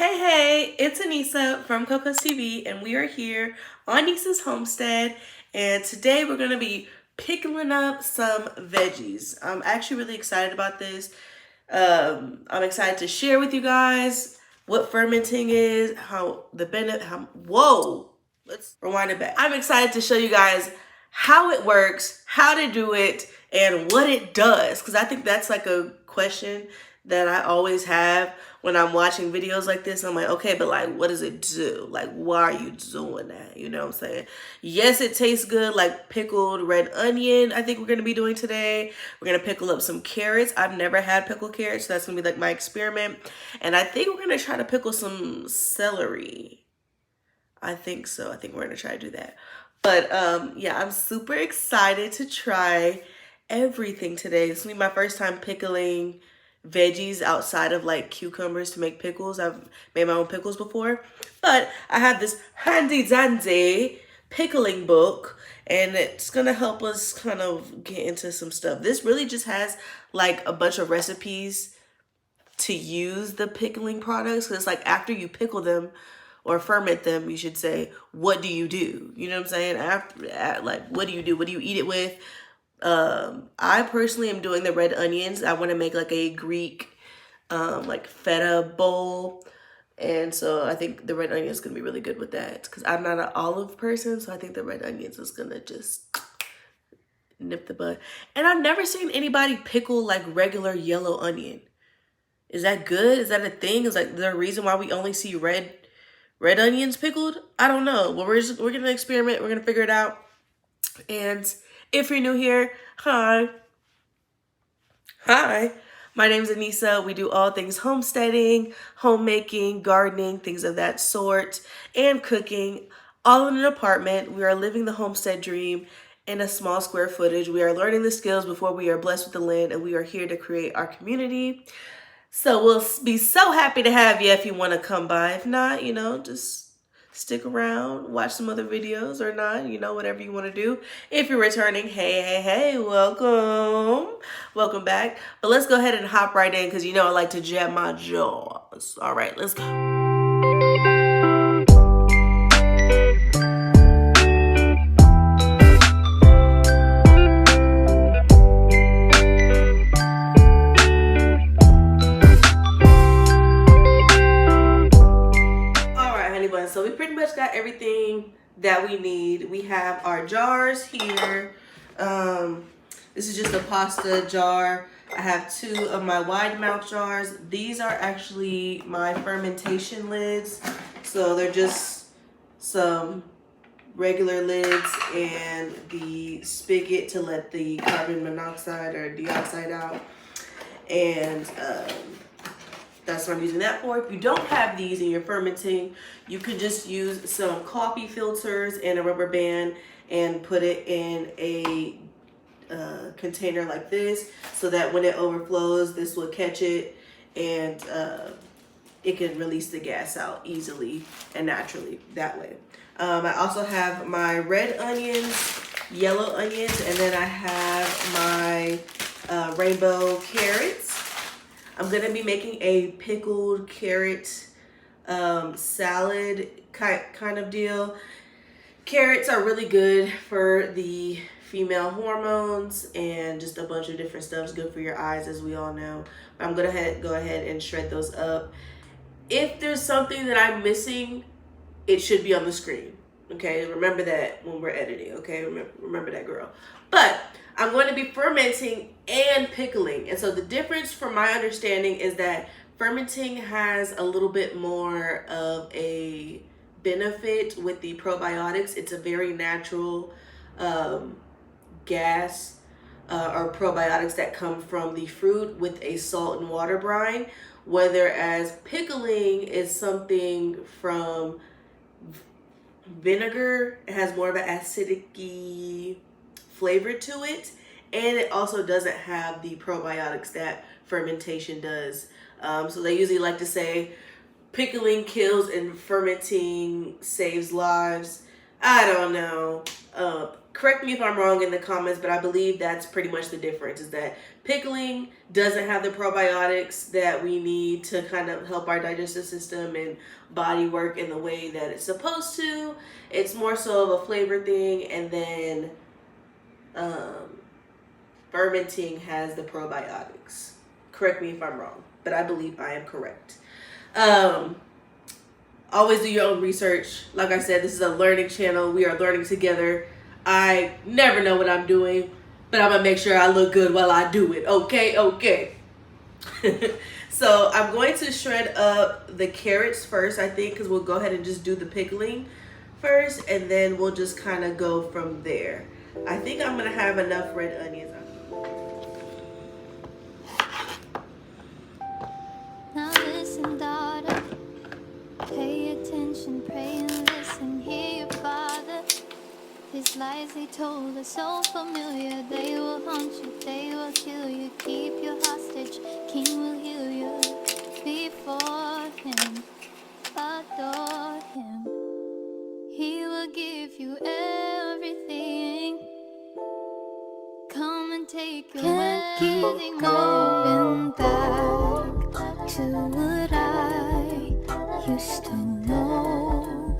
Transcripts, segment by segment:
Hey, it's Anissa from COCO'S TV, and we are here on NYSSA'S homestead, and today we're going to be pickling up some veggies. I'm actually really excited about this. I'm excited to share with you guys what fermenting is, whoa, let's rewind it back. I'm excited to show you guys how it works, how to do it, and what it does, because I think that's like a question that I always have when I'm watching videos like this. I'm like, okay, but like, what does it do? Like, why are you doing that? You know what I'm saying? Yes, it tastes good, like pickled red onion, I think we're gonna be doing today. We're gonna pickle up some carrots. I've never had pickled carrots, so that's gonna be like my experiment. And I think we're gonna try to pickle some celery. I think so. I think we're gonna try to do that. But yeah, I'm super excited to try everything today. This will be my first time pickling veggies outside of like cucumbers to make pickles. I've made my own pickles before, but I have this handy dandy pickling book, and it's gonna help us kind of get into some stuff. This really just has like a bunch of recipes to use the pickling products, because it's like after you pickle them or ferment them, you should say, what do you do? You know what I'm saying? After, like, what do you do? What do you eat it with? I personally am doing the red onions. I want to make like a Greek, like feta bowl. And so I think the red onion is going to be really good with that, because I'm not an olive person. So I think the red onions is going to just nip the bud. And I've never seen anybody pickle like regular yellow onion. Is that good? Is that a thing? Is like the reason why we only see red onions pickled? I don't know. Well, we're going to experiment. We're going to figure it out. And if you're new here, hi. My name's Anissa. We do all things homesteading, homemaking, gardening, things of that sort, and cooking, all in an apartment. We are living the homestead dream in a small square footage. We are learning the skills before we are blessed with the land, and we are here to create our community. So we'll be so happy to have you if you want to come by. If not, you know, just stick around, watch some other videos or not, you know, whatever you want to do. If you're returning, hey, welcome back. But let's go ahead and hop right in, because you know I like to jab my jaws. All right, let's go. So we pretty much got everything that we need. We have our jars here. This is just a pasta jar. I have 2 of my wide mouth jars. These are actually my fermentation lids. So they're just some regular lids and the spigot to let the carbon monoxide or dioxide out. And that's what I'm using that for. If you don't have these and you're fermenting, you could just use some coffee filters and a rubber band and put it in a container like this, so that when it overflows, this will catch it, and it can release the gas out easily and naturally that way. I also have my red onions, yellow onions, and then I have my rainbow carrots. I'm going to be making a pickled carrot salad kind of deal. Carrots are really good for the female hormones, and just a bunch of different stuff is good for your eyes, as we all know. But I'm going to go ahead and shred those up. If there's something that I'm missing, it should be on the screen. Okay, remember that when we're editing. Okay, remember that, girl. But I'm going to be fermenting and pickling. And so the difference from my understanding is that fermenting has a little bit more of a benefit with the probiotics. It's a very natural gas or probiotics that come from the fruit with a salt and water brine. Whereas pickling is something from vinegar. It has more of an acidic-y flavor to it, and it also doesn't have the probiotics that fermentation does. So they usually like to say pickling kills and fermenting saves lives. I don't know. correct me if I'm wrong in the comments, but I believe that's pretty much the difference, is that pickling doesn't have the probiotics that we need to kind of help our digestive system and body work in the way that it's supposed to. It's more so of a flavor thing, and then fermenting has the probiotics. Correct me if I'm wrong, but I believe I am correct. Always do your own research. Like I said, this is a learning channel. We are learning together. I never know what I'm doing, but I'm gonna make sure I look good while I do it. Okay. So I'm going to shred up the carrots first, I think, because we'll go ahead and just do the pickling first, and then we'll just kind of go from there. I think I'm gonna have enough red onions. Now listen, daughter, pay attention, pray and listen, hear your father. His lies they told are so familiar, they will haunt you, they will kill you, keep you hostage, king will heal you. Before him, adore him, he will give you everything. Come and take your wedding, going back to what I used to know.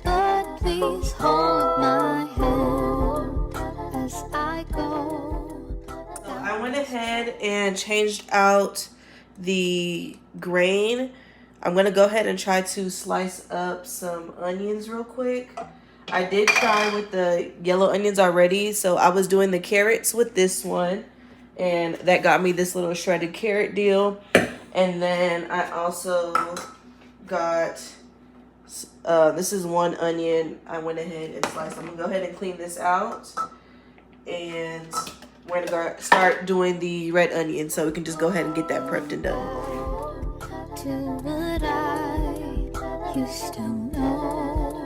But please hold my hand as I go. So I went ahead and changed out the grain. I'm gonna go ahead and try to slice up some onions real quick. I did try with the yellow onions already, so I was doing the carrots with this one, and that got me this little shredded carrot deal. And then I also got this is one onion I went ahead and sliced. I'm gonna go ahead and clean this out, and we're gonna start doing the red onion so we can just go ahead and get that prepped and done. To what I used to know.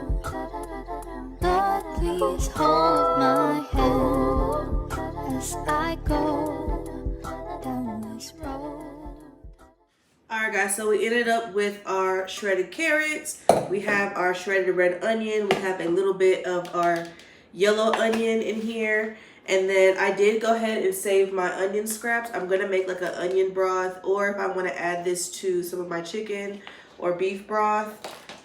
Lord, please hold my hand as I go down this road. Alright guys, so we ended up with our shredded carrots. We have our shredded red onion. We have a little bit of our yellow onion in here. And then I did go ahead and save my onion scraps. I'm going to make like an onion broth, or if I want to add this to some of my chicken or beef broth,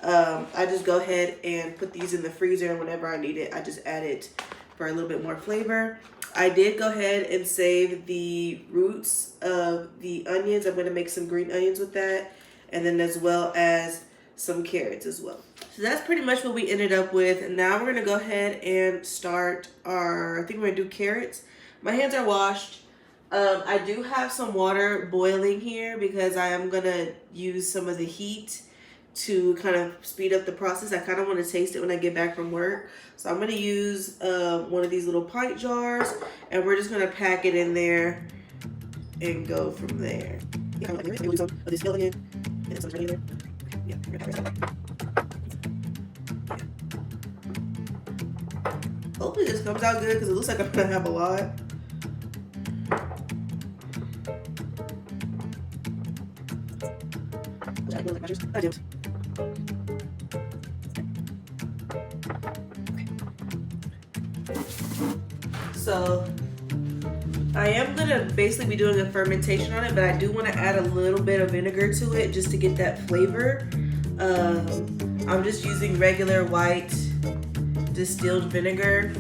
I just go ahead and put these in the freezer, and whenever I need it, I just add it for a little bit more flavor. I did go ahead and save the roots of the onions. I'm going to make some green onions with that, and then as well as some carrots as well. So that's pretty much what we ended up with. Now we're going to go ahead and start our, I think we're going to do carrots. My hands are washed. I do have some water boiling here because I am going to use some of the heat to kind of speed up the process. I kind of want to taste it when I get back from work. So I'm going to use one of these little pint jars, and we're just going to pack it in there and go from there. Yeah, I'm going to use some of this yellow onion and some red in there. Yeah, we're going to pack it. Hopefully this comes out good because it looks like I'm going to have a lot. I didn't. So I am gonna basically be doing a fermentation on it, but I do want to add a little bit of vinegar to it just to get that flavor. I'm just using regular white distilled vinegar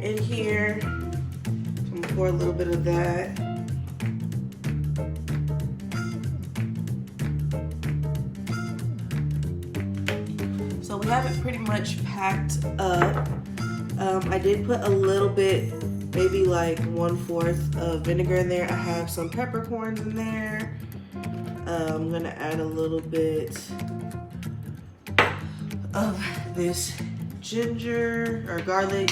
in here. So I'm gonna pour a little bit of that. So we have it pretty much packed up. I did put a little bit, maybe like 1/4 of vinegar in there. I have some peppercorns in there. I'm gonna add a little bit of this ginger or garlic.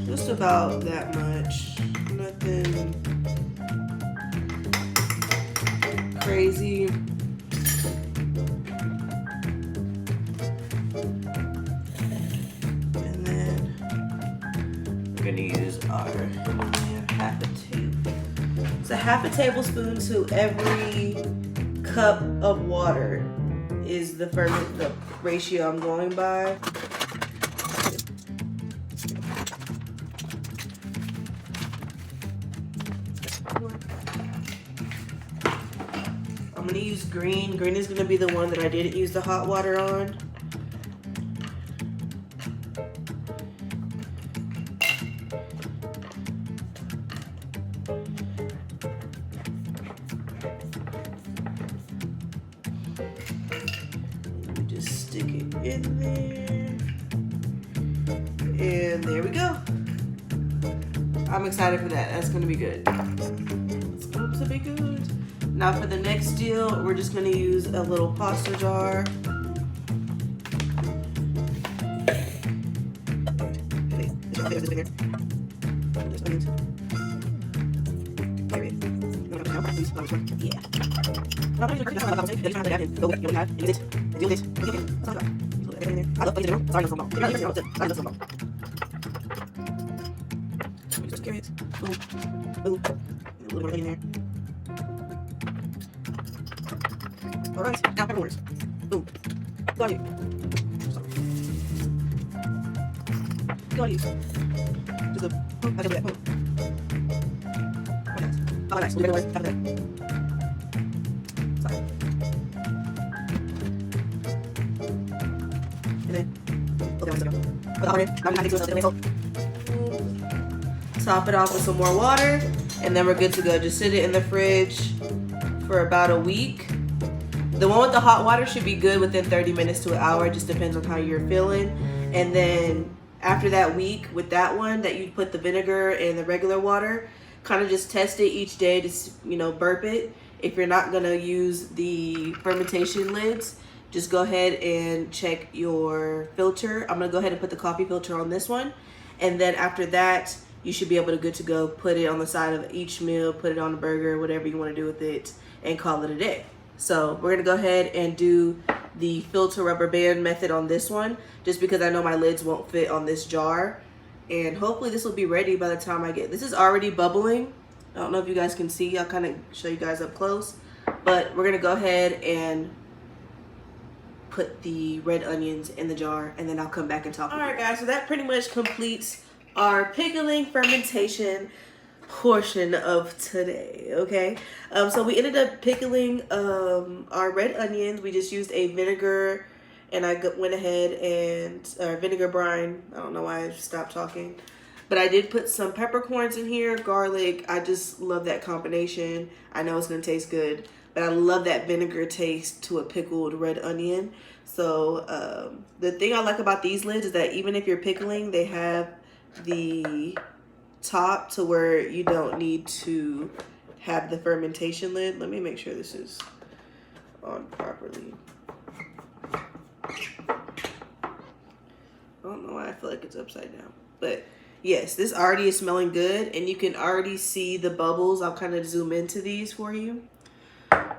Just about that much, nothing crazy. And then we're gonna use our half a half a tablespoon to every cup of water is the ratio I'm going by. I'm gonna use green. Green is gonna be the one that I didn't use the hot water on. Just stick it in there. And there we go. I'm excited for that. That's gonna be good. It's going to be good. Now for the next deal, we're just gonna use a little pasta jar. All right, now peppercorns. Boom. Got it. Got it. Just a boom. I did that. Boom. Oh, nice. We're gonna after that. Sorry. And then, okay, let's go. Now I'm gonna top it off with some more water, and then we're good to go. Just sit it in the fridge for about a week. The one with the hot water should be good within 30 minutes to an hour. It just depends on how you're feeling. And then after that week with that one that you put the vinegar and the regular water, kind of just test it each day to, you know, burp it. If you're not gonna use the fermentation lids, just go ahead and check your filter. I'm gonna go ahead and put the coffee filter on this one. And then after that, you should be able to good to go. Put it on the side of each meal, put it on a burger, whatever you wanna do with it, and call it a day. So we're gonna go ahead and do the filter rubber band method on this one, just because I know my lids won't fit on this jar. And hopefully this will be ready by the time I get, this is already bubbling. I don't know if you guys can see, I'll kind of show you guys up close. But we're gonna go ahead and put the red onions in the jar, and then I'll come back and talk. All right guys, so that pretty much completes our pickling fermentation portion of today. Okay, so we ended up pickling our red onions. We just used a vinegar, and I went ahead and vinegar brine. I don't know why I stopped talking, but I did put some peppercorns in here, garlic. I just love that combination. I know it's gonna taste good, but I love that vinegar taste to a pickled red onion. So the thing I like about these lids is that even if you're pickling, they have the top to where you don't need to have the fermentation lid. Let me make sure this is on properly. I don't know why I feel like it's upside down, but yes, this already is smelling good, and you can already see the bubbles. I'll kind of zoom into these for you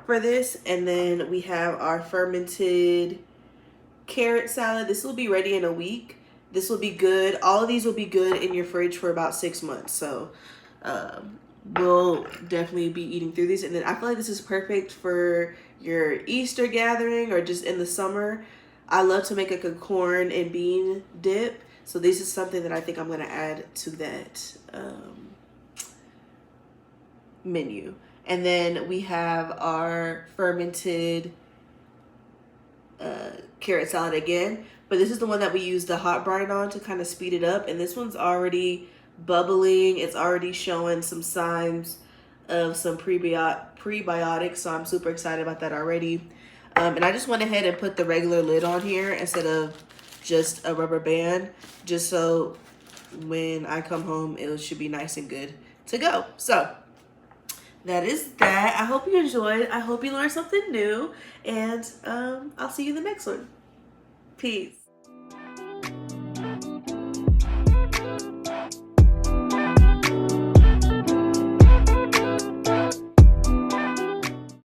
for this. And then we have our fermented carrot salad. This will be ready in a week. This will be good. All of these will be good in your fridge for about 6 months. So we'll definitely be eating through these. And then I feel like this is perfect for your Easter gathering or just in the summer. I love to make like a corn and bean dip. So this is something that I think I'm gonna add to that menu. And then we have our fermented carrot salad again. But this is the one that we use the hot brine on to kind of speed it up. And this one's already bubbling. It's already showing some signs of some prebiotics. So I'm super excited about that already. And I just went ahead and put the regular lid on here instead of just a rubber band, just so when I come home, it should be nice and good to go. So that is that. I hope you enjoyed. I hope you learned something new. And I'll see you in the next one. Peace.